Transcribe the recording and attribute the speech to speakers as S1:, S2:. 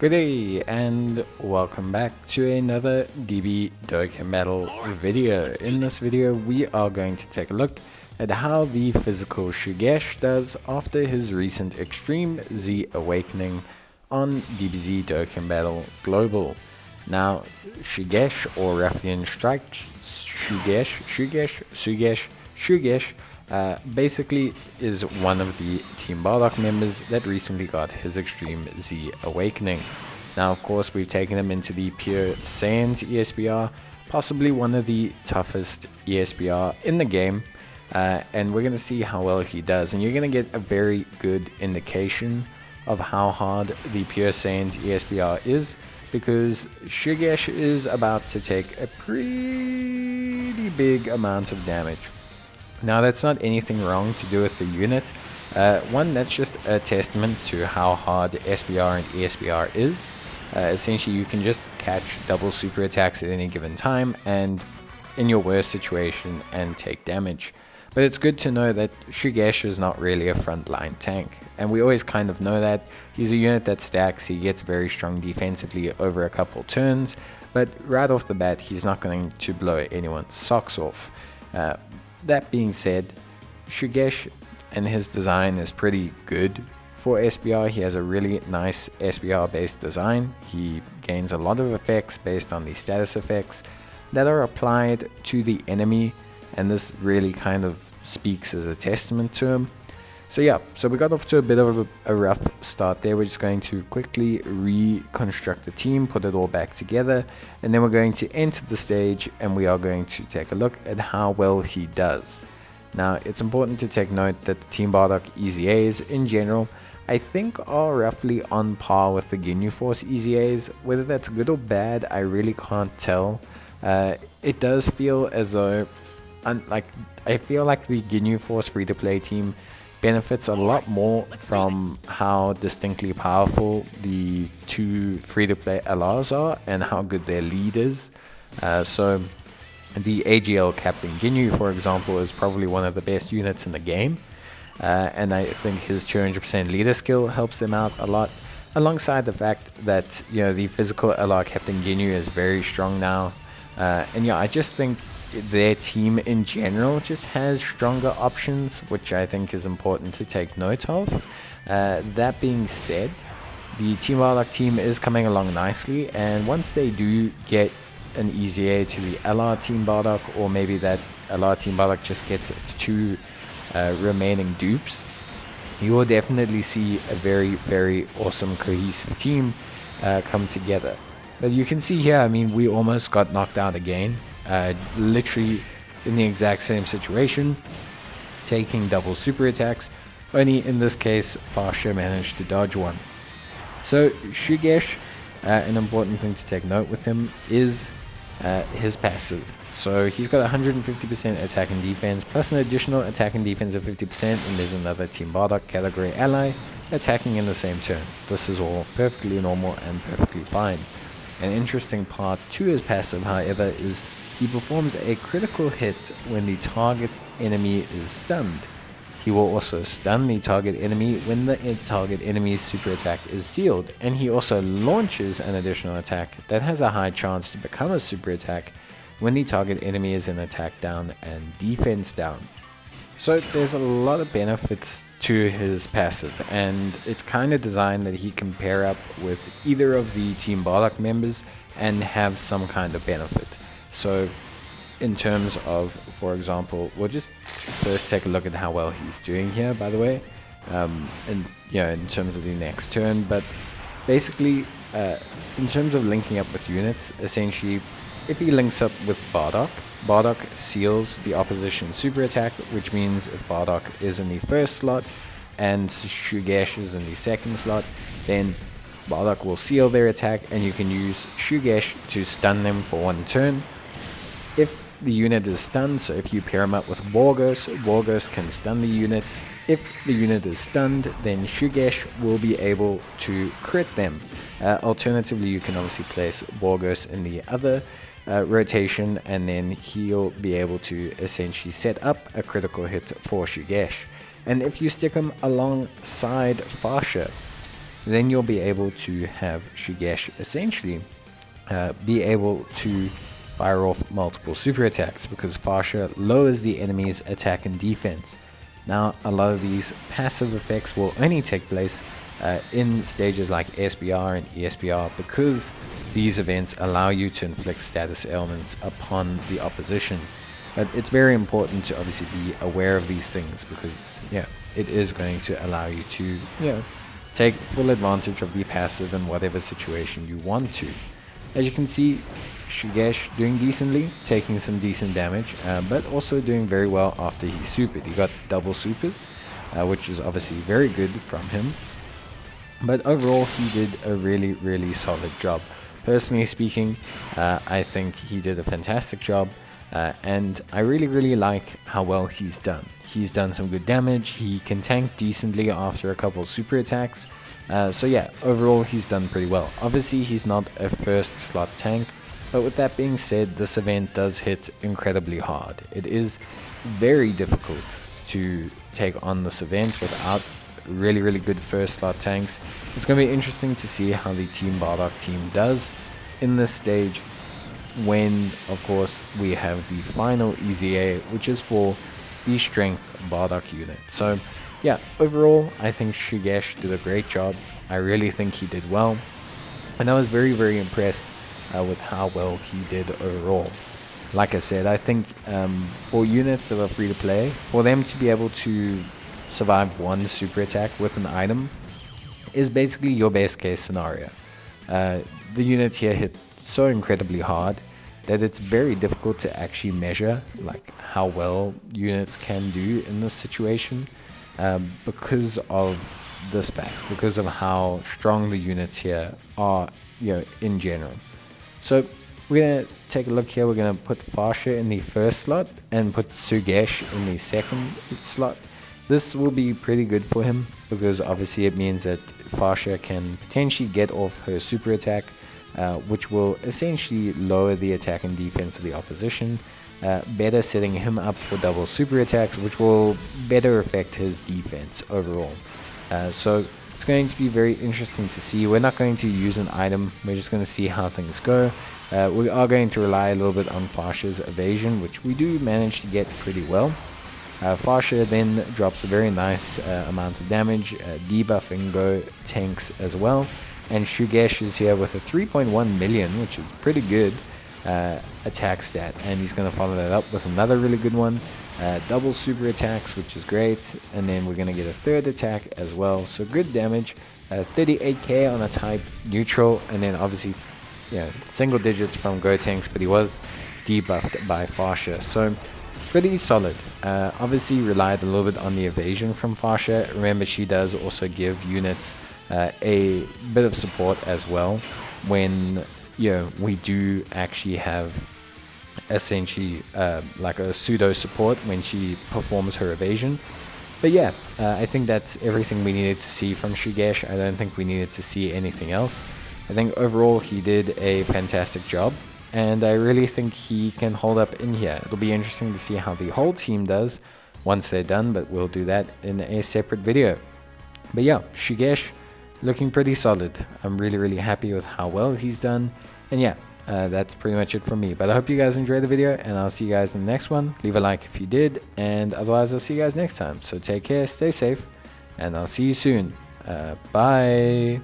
S1: Good day and welcome back to another DBZ Dokkan battle video. In this video we are going to take a look at how the physical Shugesh does after his recent Extreme Z Awakening on DBZ Dokkan Battle Global. Now Shugesh or Ruffian Strike Shugesh basically is one of the Team Bardock members that recently got his Extreme Z Awakening. Now of course we've taken him into the pure Saiyans Esbr, possibly one of the toughest Esbr in the game, and we're going to see how well he does, and you're going to get a very good indication of how hard the pure Saiyans Esbr is, because Shugesh is about to take a pretty big amount of damage. Now that's not anything wrong to do with the unit. One, that's just a testament to how hard SBR and ESBR is. Essentially you can just catch double super attacks at any given time and in your worst situation and take damage. But it's good to know that Shugesh is not really a frontline tank, and we always kind of know that. He's a unit that stacks, he gets very strong defensively over a couple turns, but right off the bat he's not going to blow anyone's socks off. That being said, Shugesh and his design is pretty good for SBR. He has a really nice SBR based design. He gains a lot of effects based on the status effects that are applied to the enemy, and this really kind of speaks as a testament to him. So yeah, so we got off to a bit of a rough start there. We're just going to quickly reconstruct the team, put it all back together, and then we're going to enter the stage and we are going to take a look at how well he does. Now it's important to take note that the Team Bardock EZAs in general I think are roughly on par with the Ginyu Force EZAs. Whether that's good or bad I really can't tell. It does feel as though I feel like the Ginyu Force free-to-play team benefits a lot more from how distinctly powerful the two free-to-play LRs are and how good their lead is. So the AGL Captain Ginyu, for example, is probably one of the best units in the game, and I think his 200% leader skill helps them out a lot, alongside the fact that, you know, the physical LR Captain Ginyu is very strong now, and yeah, I just think their team in general just has stronger options, which I think is important to take note of. That being said, the Team Bardock team is coming along nicely, and once they do get an EZA to the LR Team Bardock, or maybe that LR Team Bardock just gets its two remaining dupes, you will definitely see a very awesome cohesive team come together. But you can see here, I mean, we almost got knocked out again. Literally in the exact same situation, taking double super attacks, only in this case Fasha managed to dodge one. So Shugesh, an important thing to take note with him is his passive. So he's got 150% attack and defense plus an additional attack and defense of 50%, and there's another Team Bardock category ally attacking in the same turn. This is all perfectly normal and perfectly fine. An interesting part to his passive, however, is he performs a critical hit when the target enemy is stunned. He will also stun the target enemy when the target enemy's super attack is sealed, and he also launches an additional attack that has a high chance to become a super attack when the target enemy is in attack down and defense down. So there's a lot of benefits to his passive, and it's kind of designed that he can pair up with either of the Team Bardock members and have some kind of benefit. So in terms of, for example, we'll just first take a look at how well he's doing here, by the way, and you know, in terms of the next turn. But basically, in terms of linking up with units, essentially if he links up with Bardock, Bardock seals the opposition super attack, which means if Bardock is in the first slot and Shugesh is in the second slot, then Bardock will seal their attack and you can use Shugesh to stun them for one turn. If the unit is stunned, so if you pair him up with Wargos can stun the units. If the unit is stunned, then Shugesh will be able to crit them. Alternatively, you can obviously place Wargos in the other rotation, and then he'll be able to essentially set up a critical hit for Shugesh. And if you stick him alongside Fasha, then you'll be able to have Shugesh essentially be able to fire off multiple super attacks, because Fasha lowers the enemy's attack and defense. Now, a lot of these passive effects will only take place in stages like SBR and ESBR, because these events allow you to inflict status ailments upon the opposition. But it's very important to obviously be aware of these things, because it is going to allow you to take full advantage of the passive in whatever situation you want to. As you can see, Shugesh doing decently, taking some decent damage, but also doing very well after he supered. He got double supers, which is obviously very good from him. But overall, he did a really solid job. Personally speaking, I think he did a fantastic job, and I really like how well he's done. He's done some good damage. He can tank decently after a couple super attacks. So yeah, overall he's done pretty well. Obviously he's not a first slot tank, but with that being said, this event does hit incredibly hard. It is very difficult to take on this event without really good first slot tanks. It's going to be interesting to see how the Team Bardock team does in this stage, when of course we have the final EZA, which is for the strength Bardock unit. So yeah, overall I think Shugesh did a great job. I really think he did well, and I was very impressed with how well he did overall. Like I said, I think for units that are free to play, for them to be able to survive one super attack with an item is basically your best case scenario. The units here hit so incredibly hard that it's very difficult to actually measure like how well units can do in this situation, because of this fact, because of how strong the units here are, in general. So we're gonna take a look here. We're gonna put Fasha in the first slot and put Shugesh in the second slot. This will be pretty good for him, because obviously it means that Fasha can potentially get off her super attack, which will essentially lower the attack and defense of the opposition, better setting him up for double super attacks, which will better affect his defense overall. So it's going to be very interesting to see. We're not going to use an item, we're just going to see how things go. We are going to rely a little bit on Fasha's evasion, which we do manage to get pretty well. Fasha then drops a very nice amount of damage, debuffing Go tanks as well. And Shugesh is here with a 3.1 million, which is pretty good attack stat. And he's going to follow that up with another really good one. Double super attacks, which is great. And then we're going to get a third attack as well. So good damage. 38k on a type neutral. And then obviously, single digits from Go tanks, but he was debuffed by Fasha. So pretty solid. Obviously relied a little bit on the evasion from Fasha. Remember, she does also give units a bit of support as well when we do actually have essentially like a pseudo support when she performs her evasion. But yeah, I think that's everything we needed to see from Shugesh. I don't think we needed to see anything else. I think overall he did a fantastic job, and I really think he can hold up in here. It'll be interesting to see how the whole team does once they're done, but we'll do that in a separate video. But yeah, Shugesh looking pretty solid. I'm really happy with how well he's done. And yeah, that's pretty much it from me. But I hope you guys enjoyed the video, and I'll see you guys in the next one. Leave a like if you did, and otherwise I'll see you guys next time. So take care, stay safe, and I'll see you soon. Bye.